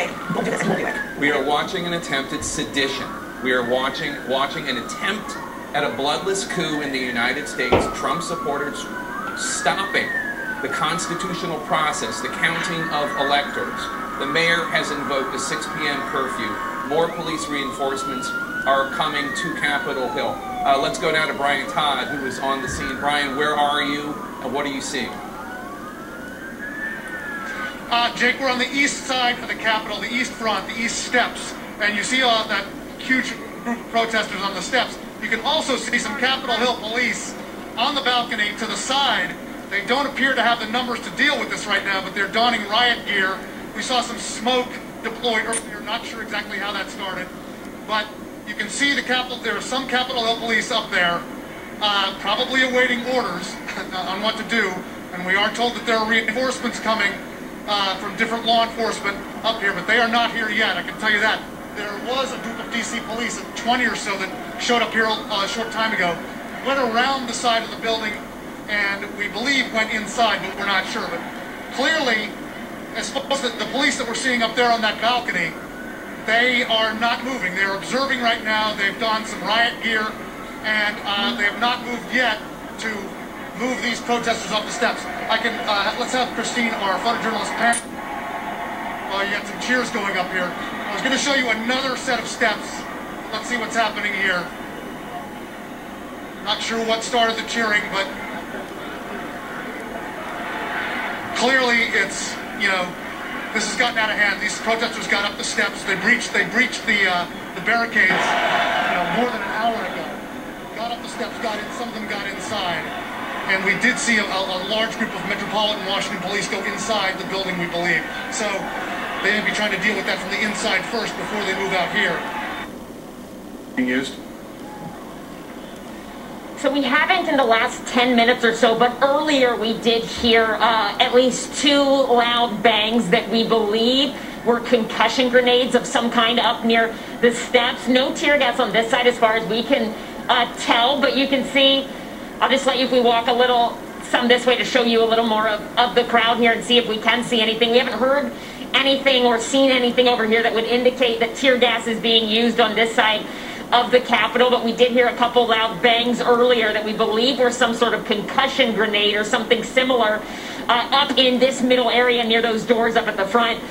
say, don't do this, and we'll do it. We are watching an attempted sedition. We are watching an attempt at a bloodless coup in the United States. Trump supporters stopping the constitutional process, the counting of electors. The mayor has invoked a 6 p.m. curfew. More police reinforcements are coming to Capitol Hill. Let's go now to Brian Todd, who is on the scene. Brian, where are you, and what are you seeing? Jake, we're on the east side of the Capitol, the east front, the east steps, and you see all that huge group of protesters on the steps. You can also see some Capitol Hill police on the balcony to the side. They don't appear to have the numbers to deal with this right now, but they're donning riot gear. We saw some smoke deployed earlier, not sure exactly how that started, but you can see there are some Capitol Hill police up there, probably awaiting orders on what to do, and we are told that there are reinforcements coming from different law enforcement up here, but they are not here yet, I can tell you that. There was a group of DC police, 20 or so, that showed up here a short time ago, went around the side of the building, and we believe went inside, but we're not sure. But clearly, as far as the police that we're seeing up there on that balcony, they are not moving. They're observing right now. They've donned some riot gear, and they have not moved yet to move these protesters up the steps. Let's have Christine, our photojournalist, pan. You got some cheers going up here. I was going to show you another set of steps. Let's see what's happening here. Not sure what started the cheering, but clearly it's, this has gotten out of hand. These protesters got up the steps. They breached the barricades, more than an hour ago. Got up the steps, some of them got inside. And we did see a large group of Metropolitan Washington police go inside the building, we believe. So they may be trying to deal with that from the inside first before they move out here. Being used? So we haven't in the last 10 minutes or so, but earlier we did hear at least 2 loud bangs that we believe were concussion grenades of some kind up near the steps. No tear gas on this side as far as we can tell, but you can see, I'll just let you, if we walk some this way to show you a little more of the crowd here and see if we can see anything. We haven't heard anything or seen anything over here that would indicate that tear gas is being used on this side of the Capitol, but we did hear a couple loud bangs earlier that we believe were some sort of concussion grenade or something similar up in this middle area near those doors up at the front,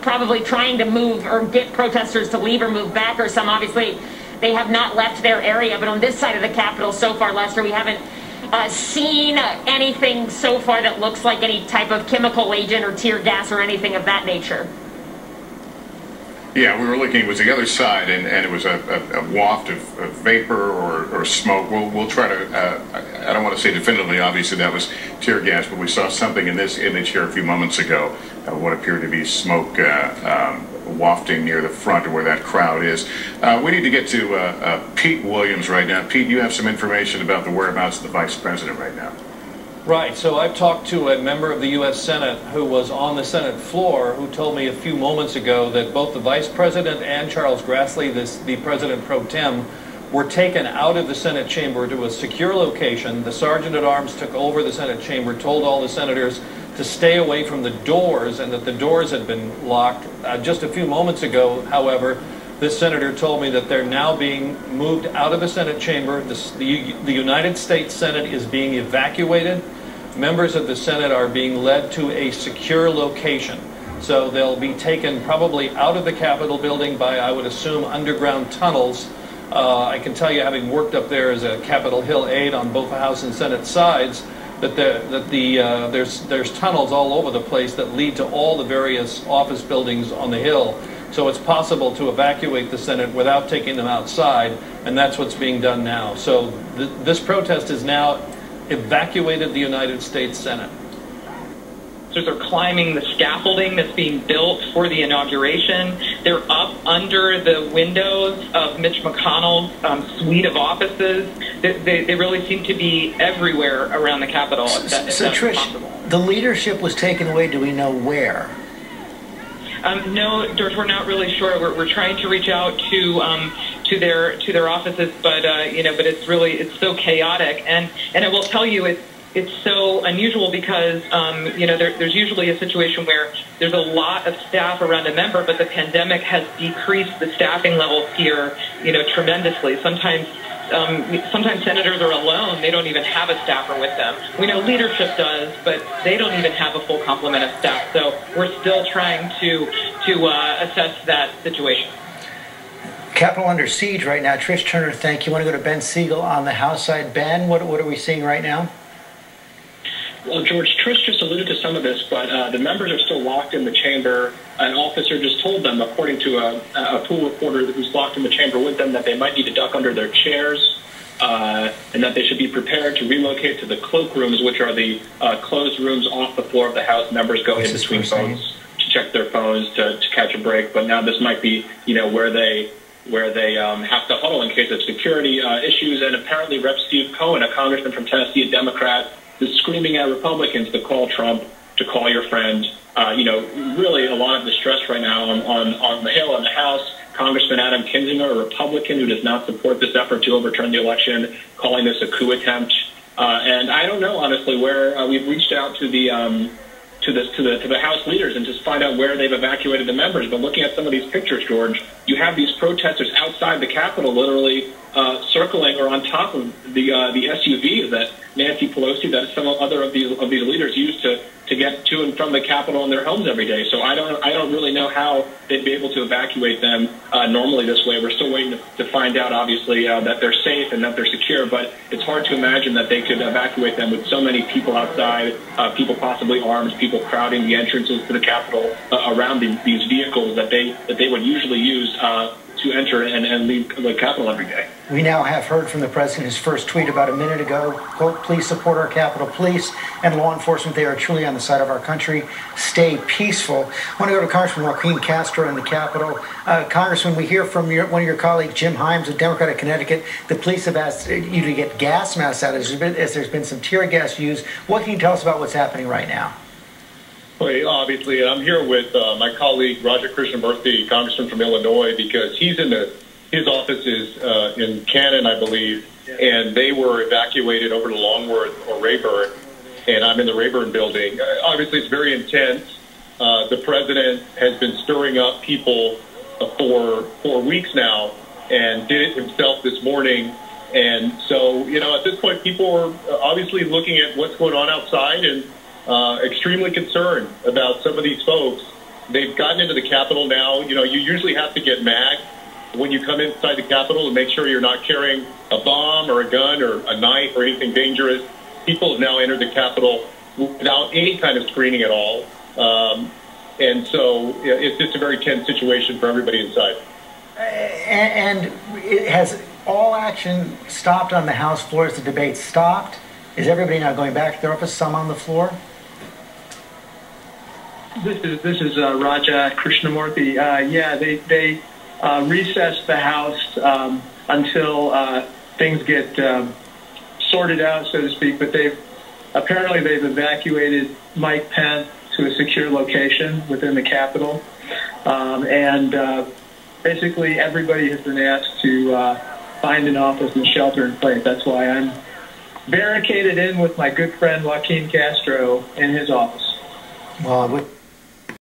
probably trying to move or get protesters to leave or move back, or some obviously they have not left their area. But on this side of the Capitol so far, Lester, we haven't seen anything so far that looks like any type of chemical agent or tear gas or anything of that nature. Yeah, we were looking, it was the other side, and it was a waft of vapor or smoke. We'll try to, I don't want to say definitively, obviously that was tear gas, but we saw something in this image here a few moments ago, what appeared to be smoke wafting near the front of where that crowd is. We need to get to Pete Williams right now. Pete, you have some information about the whereabouts of the Vice President right now. Right, so I've talked to a member of the U.S. Senate who was on the Senate floor who told me a few moments ago that both the Vice President and Charles Grassley, the President pro tem, were taken out of the Senate chamber to a secure location. The Sergeant-at-Arms took over the Senate chamber, told all the senators to stay away from the doors and that the doors had been locked. Just a few moments ago, however, this senator told me that they're now being moved out of the Senate chamber. The United States Senate is being evacuated. Members of the Senate are being led to a secure location. So they'll be taken probably out of the Capitol building by, I would assume, underground tunnels. I can tell you, having worked up there as a Capitol Hill aide on both the House and Senate sides, that there's tunnels all over the place that lead to all the various office buildings on the Hill. So it's possible to evacuate the Senate without taking them outside, and that's what's being done now. So this protest has now evacuated the United States Senate. So they're climbing the scaffolding that's being built for the inauguration. They're up under the windows of Mitch McConnell's suite of offices. They really seem to be everywhere around the Capitol. So Trish, the leadership was taken away. Do we know where? No, George, we're not really sure. We're trying to reach out to their offices, but but it's so chaotic. And I will tell you, it's so unusual because, you know, there's usually a situation where there's a lot of staff around a member, but the pandemic has decreased the staffing levels here, you know, tremendously. Sometimes senators are alone. They don't even have a staffer with them. We know leadership does, but they don't even have a full complement of staff. So we're still trying to assess that situation. Capitol under siege right now. Trish Turner, thank you. I want to go to Ben Siegel on the House side. Ben, what are we seeing right now? Well, George, Trish just alluded to some of this, but the members are still locked in the chamber. An officer just told them, according to a pool reporter who's locked in the chamber with them, that they might need to duck under their chairs and that they should be prepared to relocate to the cloak rooms, which are the closed rooms off the floor of the House. Members go in between phones to check their phones to catch a break. But now this might be, you know, where they have to huddle in case of security issues. And apparently Rep. Steve Cohen, a congressman from Tennessee, a Democrat, is screaming at Republicans to call Trump, to call your friend. You know, really a lot of distress right now on the Hill and the House. Congressman Adam Kinzinger, a Republican who does not support this effort to overturn the election, calling this a coup attempt. And I don't know, honestly, where we've reached out to the House leaders and just find out where they've evacuated the members. But looking at some of these pictures, George, you have these protesters outside the Capitol, literally circling or on top of the SUVs that Nancy Pelosi, that some other of these leaders use to get to and from the Capitol in their homes every day. So I don't really know how they'd be able to evacuate them normally this way. We're still waiting to find out, obviously, that they're safe and that they're secure. But it's hard to imagine that they could evacuate them with so many people outside, people possibly armed, people crowding the entrances to the Capitol around these vehicles that they would usually use to enter and leave the Capitol every day. We now have heard from the president, his first tweet about a minute ago, quote, "Please support our Capitol Police and law enforcement. They are truly on the side of our country. Stay peaceful." I want to go to Congressman Joaquin Castro in the Capitol. Congressman, we hear from one of your colleagues, Jim Himes, a Democrat of Connecticut. The police have asked you to get gas masks out as there's been some tear gas used. What can you tell us about what's happening right now? Well, obviously, I'm here with my colleague, Raja Krishnamurthy, congressman from Illinois, because his office is in Cannon, I believe, and they were evacuated over to Longworth or Rayburn, and I'm in the Rayburn building. Obviously, it's very intense. The president has been stirring up people for 4 weeks now and did it himself this morning. And so, you know, at this point, people are obviously looking at what's going on outside and extremely concerned about some of these folks. They've gotten into the Capitol now. You know, you usually have to get magged when you come inside the Capitol to make sure you're not carrying a bomb or a gun or a knife or anything dangerous. People have now entered the Capitol without any kind of screening at all. And so it's just a very tense situation for everybody inside. And it has all action stopped on the House floor? Has the debate stopped? Is everybody now going back to their office, some on the floor? This is Raja Krishnamurthy. Yeah, they recessed the House until things get sorted out, so to speak. But they've evacuated Mike Pence to a secure location within the Capitol, and basically everybody has been asked to find an office and shelter in place. That's why I'm barricaded in with my good friend Joaquin Castro in his office. Well,